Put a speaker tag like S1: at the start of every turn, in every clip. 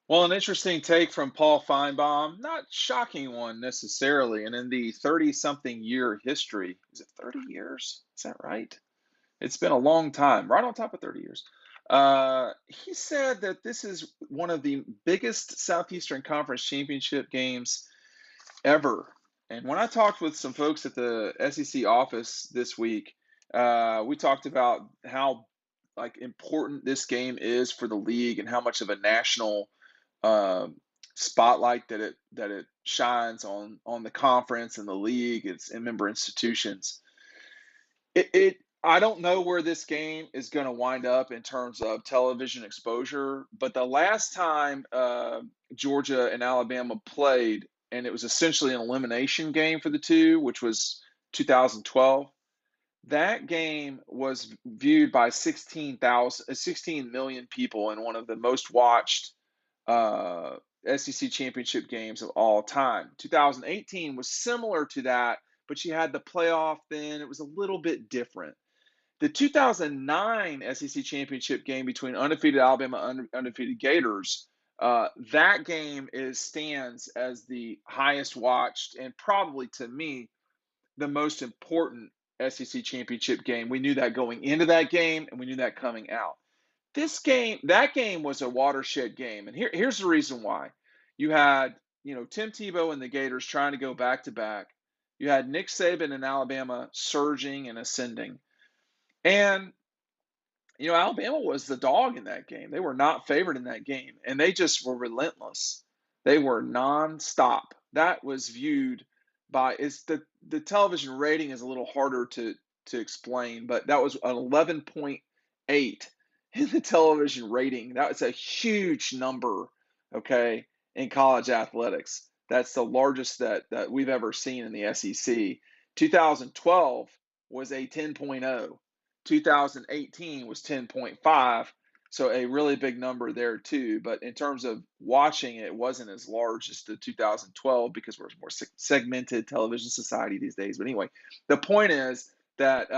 S1: Well, an interesting take from Paul Finebaum, not shocking one necessarily. And in the 30-something year history, is it 30 years? Is that right? It's been a long time, right on top of 30 years. He said that this is one of the biggest Southeastern Conference championship games ever. And when I talked with some folks at the SEC office this week, we talked about how important this game is for the league and how much of a national um, spotlight that it shines on the conference and the league, and member institutions. It I don't know where this game is going to wind up in terms of television exposure, but the last time Georgia and Alabama played, and it was essentially an elimination game for the two, which was 2012. That game was viewed by 16 million people in one of the most watched uh, SEC championship games of all time. 2018 was similar to that, but you had the playoff then. It was a little bit different. The 2009 SEC championship game between undefeated Alabama and undefeated Gators, that game stands as the highest watched and probably to me the most important SEC championship game. We knew that going into that game, and we knew that coming out. That game was a watershed game, and here's the reason why. You had Tim Tebow and the Gators trying to go back to back. You had Nick Saban and Alabama surging and ascending, and Alabama was the dog in that game. They were not favored in that game, and they just were relentless. They were nonstop. That was viewed by it's the television rating is a little harder to explain, but that was an 11.8 in the television rating. That was a huge number, okay, in college athletics. That's the largest that we've ever seen in the SEC. 2012 was a 10.0. 2018 was 10.5, so a really big number there too. But in terms of watching, it wasn't as large as the 2012 because we're a more segmented television society these days. But anyway, the point is that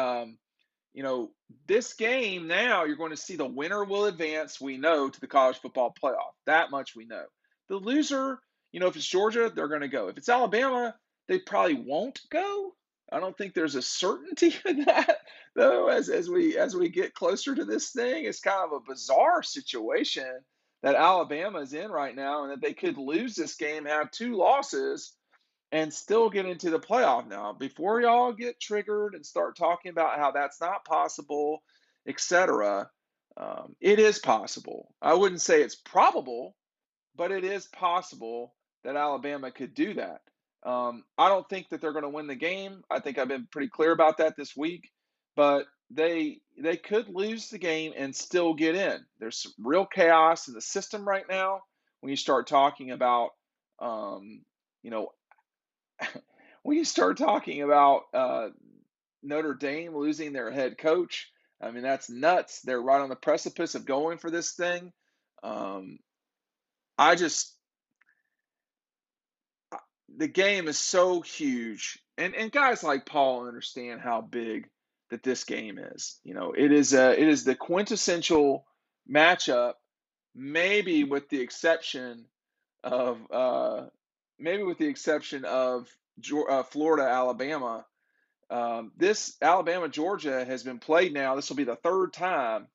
S1: this game now you're going to see the winner will advance. We know to the college football playoff. That much we know. The loser, if it's Georgia, they're going to go. If it's Alabama, they probably won't go. I don't think there's a certainty in that though. As we get closer to this thing, it's kind of a bizarre situation that Alabama is in right now, and that they could lose this game, have two losses, and still get into the playoff. Now, before y'all get triggered and start talking about how that's not possible, etc., it is possible. I wouldn't say it's probable, but it is possible that Alabama could do that. I don't think that they're going to win the game. I think I've been pretty clear about that this week, but they could lose the game and still get in. There's some real chaos in the system right now when you start talking about you know when you start talking about Notre Dame losing their head coach. I mean, that's nuts. They're right on the precipice of going for this thing. Um, I just the game is so huge, and guys like Paul understand how big that this game is. It is the quintessential matchup, maybe with the exception of Florida Alabama. This Alabama Georgia has been played now. This will be the third time.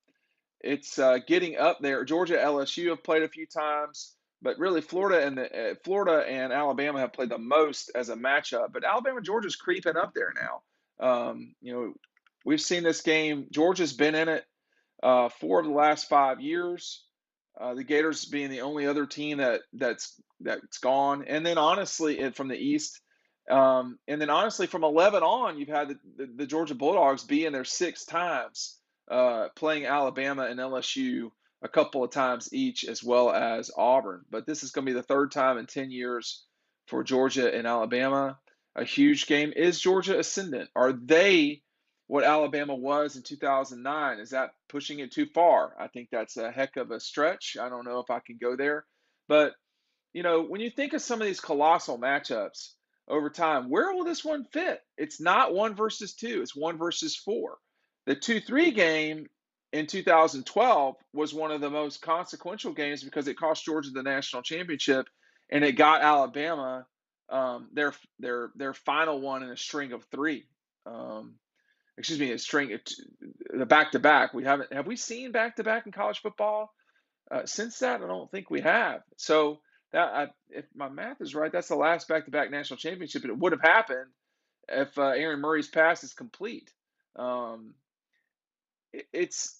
S1: It's getting up there. Georgia LSU have played a few times, but really Florida and Alabama have played the most as a matchup. But Alabama Georgia's creeping up there now. We've seen this game. Georgia's been in it 4 of the last 5 years. The Gators being the only other team that's gone. And then honestly, from the East, and then honestly from 11 on, you've had the Georgia Bulldogs be in there 6 times, playing Alabama and LSU a couple of times each, as well as Auburn. But this is going to be the third time in 10 years for Georgia and Alabama. A huge game. Is Georgia ascendant? Are they what Alabama was in 2009? Is that pushing it too far? I think that's a heck of a stretch. I don't know if I can go there. But, when you think of some of these colossal matchups over time, where will this one fit? It's not 1 versus 2, it's 1 versus 4. The 2-3 game in 2012 was one of the most consequential games because it cost Georgia the national championship, and it got Alabama their final one in a string of three. Um, excuse me, a string the back to back. We haven't have we seen back to back in college football since that? I don't think we have. So if my math is right, that's the last back to back national championship, and it would have happened if Aaron Murray's pass is complete. Um, it's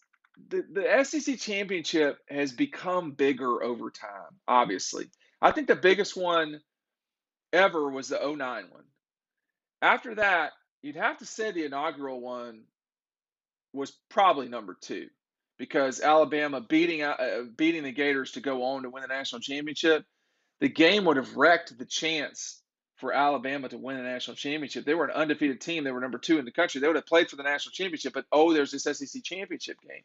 S1: the SEC championship has become bigger over time, obviously. I think the biggest one ever was the '09 one. After that, you'd have to say the inaugural one was probably number two because Alabama beating the Gators to go on to win the national championship. The game would have wrecked the chance for Alabama to win the national championship. They were an undefeated team. They were number two in the country. They would have played for the national championship, but there's this SEC championship game.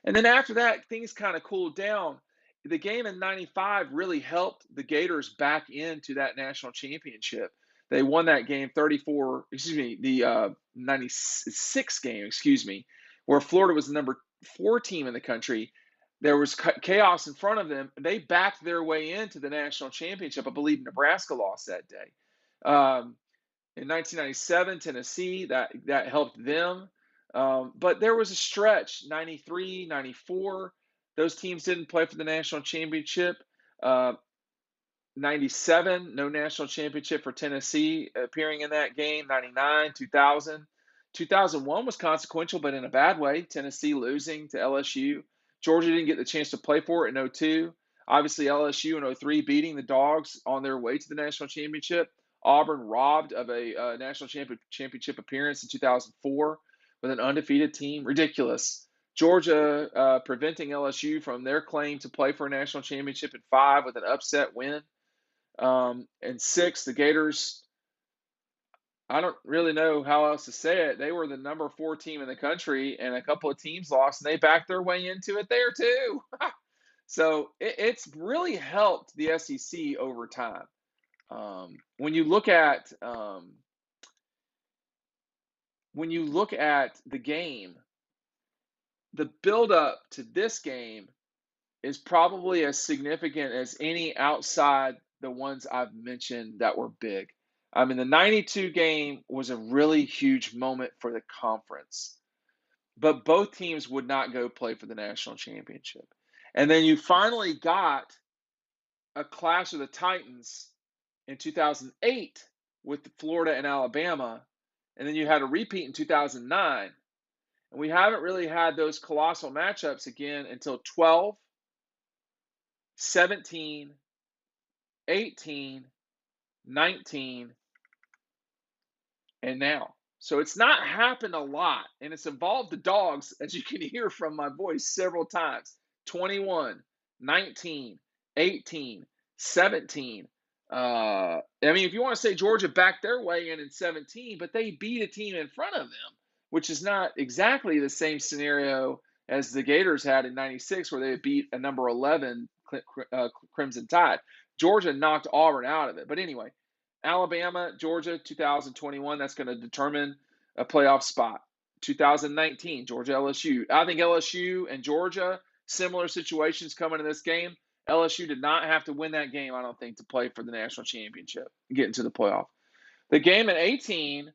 S1: And then after that, things kind of cooled down. The game in '95 really helped the Gators back into that national championship. They won that game 34, excuse me, the 96 game, excuse me, where Florida was the number 4 team in the country. There was chaos in front of them. They backed their way into the national championship. I believe Nebraska lost that day. In 1997, Tennessee, that helped them. But there was a stretch, 93, 94. Those teams didn't play for the national championship. 97, no national championship for Tennessee appearing in that game. 99, 2000. 2001 was consequential, but in a bad way. Tennessee losing to LSU. Georgia didn't get the chance to play for it in '02. Obviously, LSU in '03 beating the Dogs on their way to the national championship. Auburn robbed of a national championship appearance in 2004 with an undefeated team. Ridiculous. Georgia preventing LSU from their claim to play for a national championship in 5 with an upset win. And 6, the Gators, I don't really know how else to say it. They were the number 4 team in the country, and a couple of teams lost, and they backed their way into it there too. So it's really helped the SEC over time. When you look at the game, the build up to this game is probably as significant as any outside the ones I've mentioned that were big. I mean, the '92 game was a really huge moment for the conference, but both teams would not go play for the national championship. And then you finally got a clash of the Titans in 2008 with Florida and Alabama, and then you had a repeat in 2009. And we haven't really had those colossal matchups again until 12, 17, 18, 19, and now. So it's not happened a lot, and it's involved the Dogs, as you can hear from my voice several times. 21, 19, 18, 17. I mean, if you want to say Georgia backed their way in 17, but they beat a team in front of them, which is not exactly the same scenario as the Gators had in '96, where they beat a number 11 Crimson Tide. Georgia knocked Auburn out of it. But anyway, Alabama, Georgia, 2021, that's going to determine a playoff spot. 2019, Georgia, LSU. I think LSU and Georgia, similar situations coming in this game. LSU did not have to win that game, I don't think, to play for the national championship, get into the playoff. The game in 18,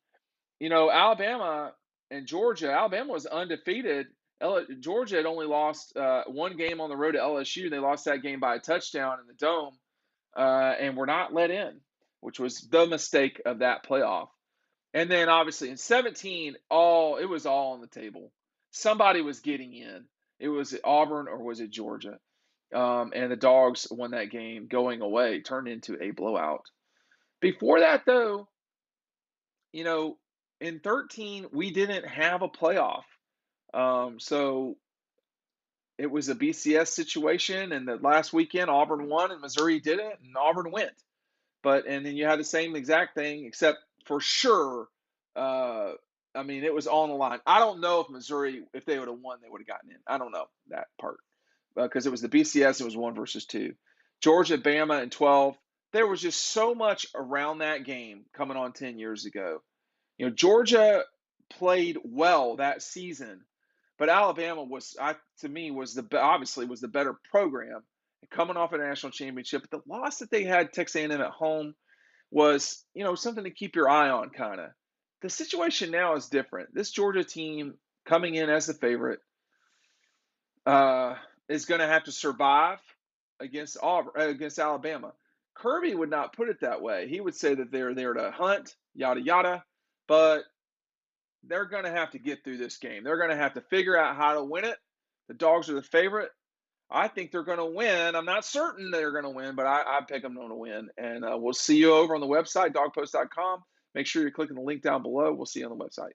S1: Alabama and Georgia. Alabama was undefeated. Georgia had only lost one game on the road to LSU. They lost that game by a touchdown in the Dome, and were not let in, which was the mistake of that playoff. And then obviously in 17, it was all on the table. Somebody was getting in. It was Auburn or was it Georgia? And the Dogs won that game going away, turned into a blowout. Before that, though, in 13, we didn't have a playoff. So it was a BCS situation, and the last weekend, Auburn won and Missouri didn't, and Auburn went. And then you had the same exact thing, except for sure, I mean, it was on the line. I don't know if Missouri, if they would have won, they would have gotten in. I don't know that part because it was the BCS. It was 1 versus 2. Georgia-Bama in 12. There was just so much around that game coming on 10 years ago. Georgia played well that season, But Alabama to me, obviously was the better program, coming off a national championship. But the loss that they had Texas A&M at home was, something to keep your eye on, kind of. The situation now is different. This Georgia team coming in as the favorite uh, is going to have to survive against Alabama. Kirby would not put it that way. He would say that they're there to hunt, yada yada, but they're going to have to get through this game. They're going to have to figure out how to win it. The Dogs are the favorite. I think they're going to win. I'm not certain they're going to win, but I pick them to win. And we'll see you over on the website, dawgpost.com. Make sure you're clicking the link down below. We'll see you on the website.